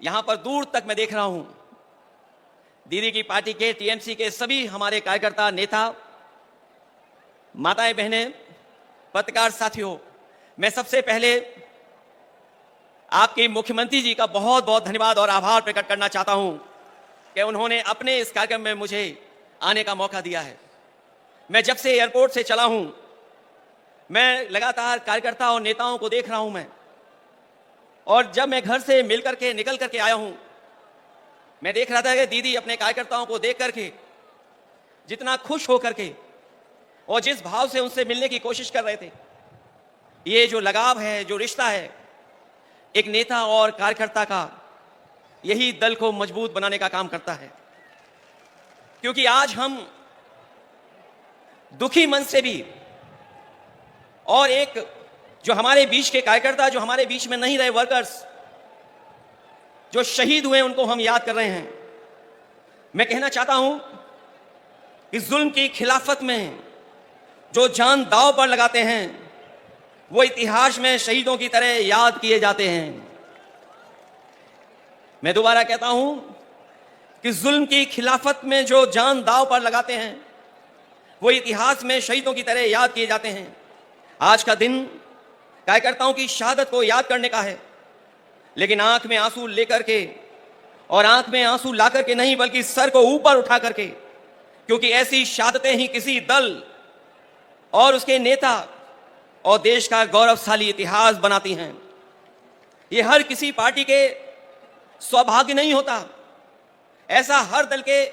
यहां पर दूर तक मैं देख रहा हूं दीदी की पार्टी के, टीएमसी के सभी हमारे कार्यकर्ता, नेता, माताएं, बहनें, पत्रकार साथियों, मैं सबसे पहले आपके मुख्यमंत्री जी का बहुत बहुत धन्यवाद और आभार प्रकट करना चाहता हूं कि उन्होंने अपने इस कार्यक्रम में मुझे आने का मौका दिया है। मैं जब से एयरपोर्ट से चला हूं, मैं लगातार कार्यकर्ता और नेताओं को देख रहा हूं मैं, और जब मैं घर से मिल करके निकल करके आया हूं, मैं देख रहा था कि दीदी अपने कार्यकर्ताओं को देख करके जितना खुश हो करके और जिस भाव से उनसे मिलने की कोशिश कर रहे थे, ये जो लगाव है, जो रिश्ता है एक नेता और कार्यकर्ता का, यही दल को मजबूत बनाने का काम करता है। क्योंकि आज हम दुखी मन से भी, और एक जो हमारे बीच के कार्यकर्ता, जो हमारे बीच में नहीं रहे वर्कर्स, जो शहीद हुए, उनको हम याद कर रहे हैं। मैं कहना चाहता हूं कि जुल्म की खिलाफत में जो जान दांव पर लगाते हैं वो इतिहास में शहीदों की तरह याद किए जाते हैं। मैं दोबारा कहता हूं कि जुल्म की खिलाफत में जो जान दांव पर लगाते हैं वो इतिहास में शहीदों की तरह याद किए जाते हैं। आज का दिन कार्यकर्ताओं की शहादत को याद करने का है, लेकिन आंख में आंसू लेकर के, और आंख में आंसू ला करके नहीं, बल्कि सर को ऊपर उठा करके, क्योंकि ऐसी शहादतें ही किसी दल और उसके नेता और देश का गौरवशाली इतिहास बनाती हैं। ये हर किसी पार्टी के सौभाग्य नहीं होता, ऐसा हर दल के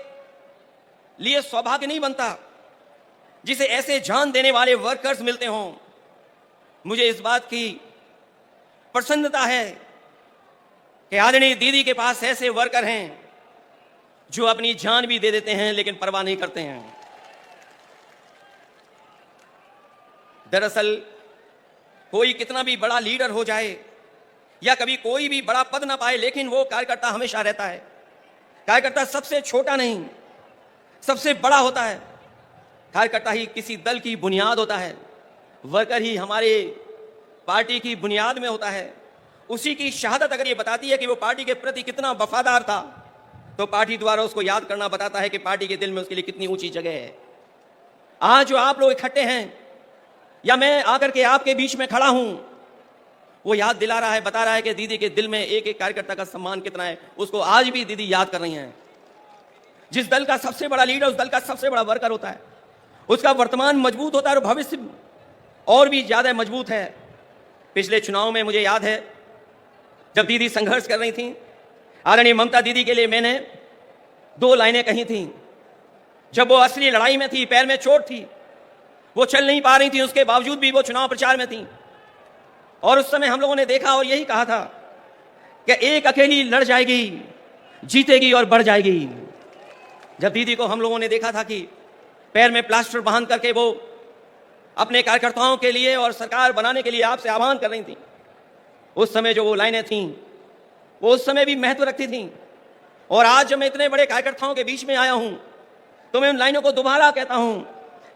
लिए सौभाग्य नहीं बनता जिसे ऐसे जान देने वाले वर्कर्स मिलते हों। मुझे इस बात की प्रसन्नता है कि आदरणीय दीदी के पास ऐसे वर्कर हैं जो अपनी जान भी दे देते हैं लेकिन परवाह नहीं करते हैं। दरअसल कोई कितना भी बड़ा लीडर हो जाए या कभी कोई भी बड़ा पद ना पाए, लेकिन वो कार्यकर्ता हमेशा रहता है। कार्यकर्ता सबसे छोटा नहीं, सबसे बड़ा होता है। कार्यकर्ता ही किसी दल की बुनियाद होता है, वर्कर ही हमारे पार्टी की बुनियाद में होता है। उसी की शहादत अगर ये बताती है कि वो पार्टी के प्रति कितना वफादार था, तो पार्टी द्वारा उसको याद करना बताता है कि पार्टी के दिल में उसके लिए कितनी ऊंची जगह है। आज जो आप लोग इकट्ठे हैं या मैं आकर के आपके बीच में खड़ा हूं, वो याद दिला रहा है, बता रहा है कि दीदी के दिल में एक एक कार्यकर्ता का सम्मान कितना है। उसको आज भी दीदी याद कर रही हैं। जिस दल का सबसे बड़ा लीडर उस दल का सबसे बड़ा वर्कर होता है, उसका वर्तमान मजबूत होता है और भविष्य और भी ज्यादा मजबूत है। पिछले चुनाव में मुझे याद है जब दीदी संघर्ष कर रही थी, आदरणीय ममता दीदी के लिए मैंने 2 लाइनें कही थी। जब वो असली लड़ाई में थी, पैर में चोट थी, वो चल नहीं पा रही थी, उसके बावजूद भी वो चुनाव प्रचार में थी। और उस समय हम लोगों ने देखा और यही कहा था कि एक अकेली लड़ जाएगी, जीतेगी और बढ़ जाएगी। जब दीदी को हम लोगों ने देखा था कि पैर में प्लास्टर बांध करके वो अपने कार्यकर्ताओं के लिए और सरकार बनाने के लिए आपसे आह्वान कर रही थी, उस समय जो वो लाइनें थीं वो उस समय भी महत्व रखती थीं। और आज जब मैं इतने बड़े कार्यकर्ताओं के बीच में आया हूं तो मैं उन लाइनों को दोबारा कहता हूं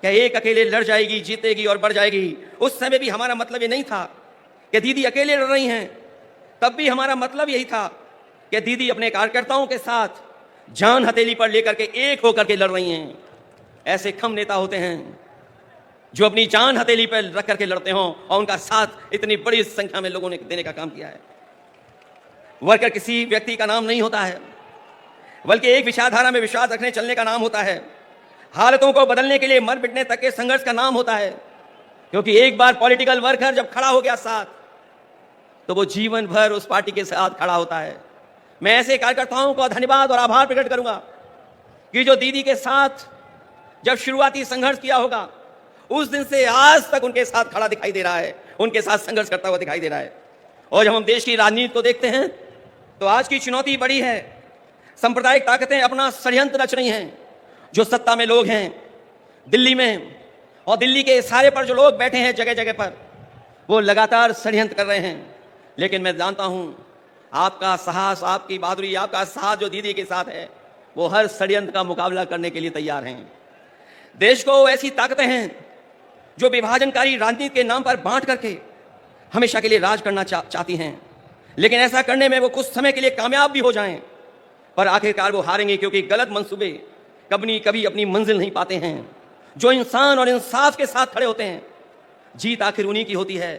कि एक अकेले लड़ जाएगी, जीतेगी और बढ़ जाएगी। उस समय भी हमारा मतलब ये नहीं था कि दीदी अकेले लड़ रही हैं, तब भी हमारा मतलब यही था कि दीदी अपने कार्यकर्ताओं के साथ जान हथेली पर लेकर के एक होकर के लड़ रही हैं। ऐसे कम नेता होते हैं जो अपनी जान हथेली पर रख करके लड़ते हों और उनका साथ इतनी बड़ी संख्या में लोगों ने देने का काम किया है। वर्कर किसी व्यक्ति का नाम नहीं होता है, बल्कि एक विचारधारा में विश्वास रखने चलने का नाम होता है। हालतों को बदलने के लिए मर मिटने तक के संघर्ष का नाम होता है। क्योंकि एक बार पॉलिटिकल वर्कर जब खड़ा हो गया साथ, तो वो जीवन भर उस पार्टी के साथ खड़ा होता है। मैं ऐसे कार्यकर्ताओं को धन्यवाद और आभार प्रकट करूंगा कि जो दीदी के साथ जब शुरुआती संघर्ष किया होगा, उस दिन से आज तक उनके साथ खड़ा दिखाई दे रहा है, उनके साथ संघर्ष करता हुआ दिखाई दे रहा है। और जब हम देश की राजनीति को देखते हैं तो आज की चुनौती बड़ी है। सांप्रदायिक ताकतें अपना षड्यंत्र रच रही हैं। जो सत्ता में लोग हैं दिल्ली में और दिल्ली के इशारे पर जो लोग बैठे हैं जगह जगह पर, वो लगातार षड्यंत्र कर रहे हैं। लेकिन मैं जानता हूं आपका साहस, आपकी बहादुरी, आपका साथ जो दीदी के साथ है, वो हर षड्यंत्र का मुकाबला करने के लिए तैयार हैं। देश को ऐसी ताकतें हैं जो विभाजनकारी राजनीति के नाम पर बांट करके हमेशा के लिए राज करना चाहती हैं। लेकिन ऐसा करने में वो कुछ समय के लिए कामयाब भी हो जाएं, पर आखिरकार वो हारेंगे, क्योंकि गलत मंसूबे कभी अपनी मंजिल नहीं पाते हैं। जो इंसान और इंसाफ के साथ खड़े होते हैं, जीत आखिर उन्हीं की होती है।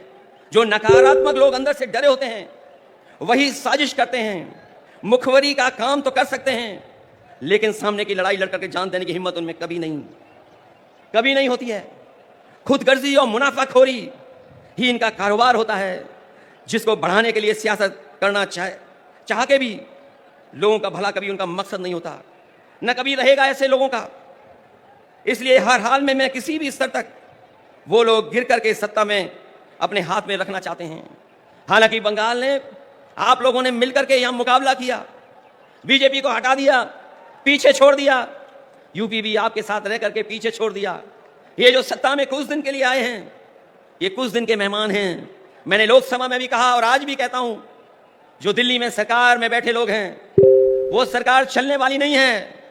जो नकारात्मक लोग अंदर से डरे होते हैं, वही साजिश करते हैं। मुखबरी का काम तो कर सकते हैं, लेकिन सामने की लड़ाई लड़कर के जान देने की हिम्मत उनमें कभी नहीं होती है। खुदगर्जी और मुनाफाखोरी ही इनका कारोबार होता है, जिसको बढ़ाने के लिए सियासत करना चाह के भी लोगों का भला कभी उनका मकसद नहीं होता, न कभी रहेगा ऐसे लोगों का। इसलिए हर हाल में मैं किसी भी स्तर तक वो लोग गिर करके सत्ता में अपने हाथ में रखना चाहते हैं। हालांकि बंगाल ने आप लोगों ने मिलकर के यहां मुकाबला किया, बीजेपी को हटा दिया, पीछे छोड़ दिया। यूपी भी आपके साथ रह करके पीछे छोड़ दिया। ये जो सत्ता में कुछ दिन के लिए आए हैं, ये कुछ दिन के मेहमान हैं। मैंने लोकसभा में भी कहा और आज भी कहता हूं, जो दिल्ली में सरकार में बैठे लोग हैं, वो सरकार चलने वाली नहीं है,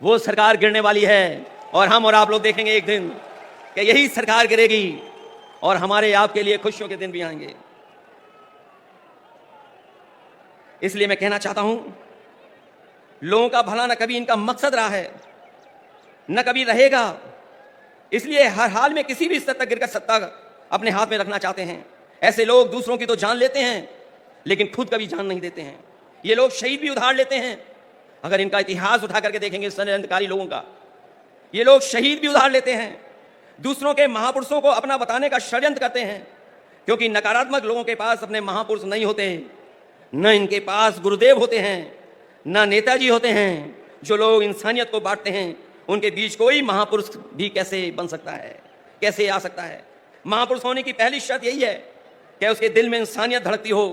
वो सरकार गिरने वाली है। और हम और आप लोग देखेंगे एक दिन कि यही सरकार गिरेगी और हमारे आपके लिए खुशियों के दिन भी आएंगे। इसलिए मैं कहना चाहता हूं, लोगों का भला न कभी इनका मकसद रहा है, न कभी रहेगा। इसलिए हर हाल में किसी भी स्तर तक गिरकर सत्ता अपने हाथ में रखना चाहते हैं। ऐसे लोग दूसरों की तो जान लेते हैं, लेकिन खुद कभी जान नहीं देते हैं। ये लोग शहीद भी उधार लेते हैं। अगर इनका इतिहास उठा करके देखेंगे षड्यंत्रकारी लोगों का, ये लोग शहीद भी उधार लेते हैं, दूसरों के महापुरुषों को अपना बताने का षड्यंत्र करते हैं। क्योंकि नकारात्मक लोगों के पास अपने महापुरुष नहीं होते, न इनके पास गुरुदेव होते हैं, न नेताजी होते हैं। जो लोग इंसानियत को बांटते हैं, उनके बीच कोई महापुरुष भी कैसे बन सकता है, कैसे आ सकता है? महापुरुष होने की पहली शर्त यही है कि उसके दिल में इंसानियत धड़कती हो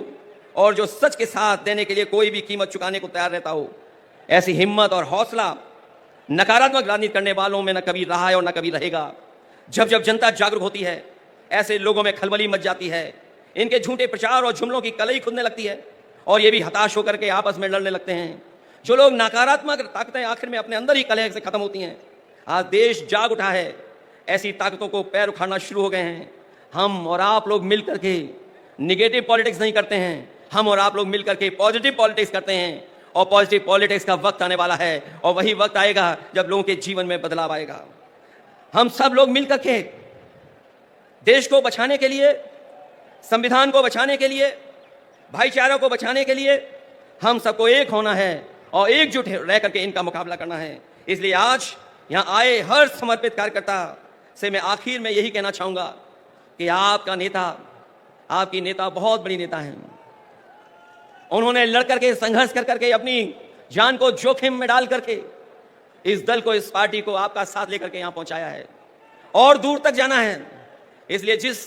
और जो सच के साथ देने के लिए कोई भी कीमत चुकाने को तैयार रहता हो। ऐसी हिम्मत और हौसला नकारात्मक राजनीति करने वालों में न कभी रहा है और न कभी रहेगा। जब जब जनता जागरूक होती है, ऐसे लोगों में खलबली मच जाती है। इनके झूठे प्रचार और जुमलों की कलई खुदने लगती है और ये भी हताश होकर के आपस में लड़ने लगते हैं। जो लोग नकारात्मक ताकतें आखिर में अपने अंदर ही कलह से खत्म होती हैं। आज देश जाग उठा है, ऐसी ताकतों को पैर उखाड़ना शुरू हो गए हैं। हम और आप लोग मिल करके निगेटिव पॉलिटिक्स नहीं करते हैं, हम और आप लोग मिल करके पॉजिटिव पॉलिटिक्स करते हैं। और पॉजिटिव पॉलिटिक्स का वक्त आने वाला है और वही वक्त आएगा जब लोगों के जीवन में बदलाव आएगा। हम सब लोग मिल करके देश को बचाने के लिए, संविधान को बचाने के लिए, भाईचारा को बचाने के लिए हम सबको एक होना है और एकजुट रह करके इनका मुकाबला करना है। इसलिए आज यहाँ आए हर समर्पित कार्यकर्ता से मैं आखिर में यही कहना चाहूँगा कि आपका नेता, आपकी नेता बहुत बड़ी नेता हैं। उन्होंने लड़ करके, संघर्ष कर करके, अपनी जान को जोखिम में डाल करके इस दल को, इस पार्टी को आपका साथ लेकर के यहाँ पहुँचाया है और दूर तक जाना है। इसलिए जिस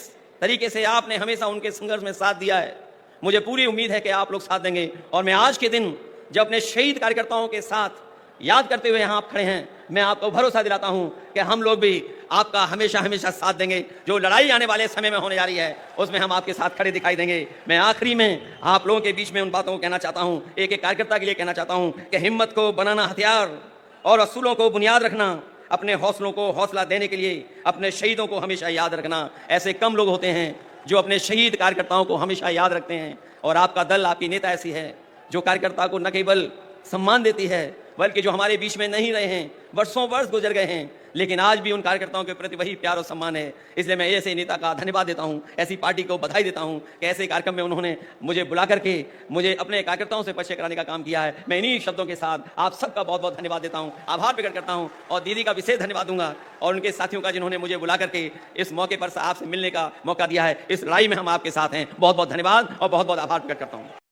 तरीके से आपने हमेशा उनके संघर्ष में साथ दिया है, मुझे पूरी उम्मीद है कि आप लोग साथ देंगे। और मैं आज के दिन जब अपने शहीद कार्यकर्ताओं के साथ याद करते हुए यहाँ आप खड़े हैं, मैं आपको भरोसा दिलाता हूँ कि हम लोग भी आपका हमेशा हमेशा साथ देंगे। जो लड़ाई आने वाले समय में होने जा रही है, उसमें हम आपके साथ खड़े दिखाई देंगे। मैं आखिरी में आप लोगों के बीच में उन बातों को कहना चाहता हूँ, एक एक कार्यकर्ता के लिए कहना चाहता हूँ कि हिम्मत को बनाना हथियार और असूलों को बुनियाद रखना, अपने हौसलों को हौसला देने के लिए अपने शहीदों को हमेशा याद रखना। ऐसे कम लोग होते हैं जो अपने शहीद कार्यकर्ताओं को हमेशा याद रखते हैं। और आपका दल, आपकी नेता ऐसी है जो कार्यकर्ता को न केवल सम्मान देती है, बल्कि जो हमारे बीच में नहीं रहे हैं, वर्षों वर्ष गुजर गए हैं, लेकिन आज भी उन कार्यकर्ताओं के प्रति वही प्यार और सम्मान है। इसलिए मैं ऐसे नेता का धन्यवाद देता हूं, ऐसी पार्टी को बधाई देता हूं कि ऐसे कार्यक्रम में उन्होंने मुझे बुला करके मुझे अपने कार्यकर्ताओं से परिचय कराने का काम किया है। मैं इन्हीं शब्दों के साथ आप सबका बहुत बहुत धन्यवाद देता हूं, आभार प्रकट करता हूं और दीदी का विशेष धन्यवाद दूंगा और उनके साथियों का, जिन्होंने मुझे बुला करके इस मौके पर आपसे मिलने का मौका दिया है। इस लड़ाई में हम आपके साथ हैं। बहुत बहुत धन्यवाद और बहुत बहुत आभार प्रकट करता हूँ।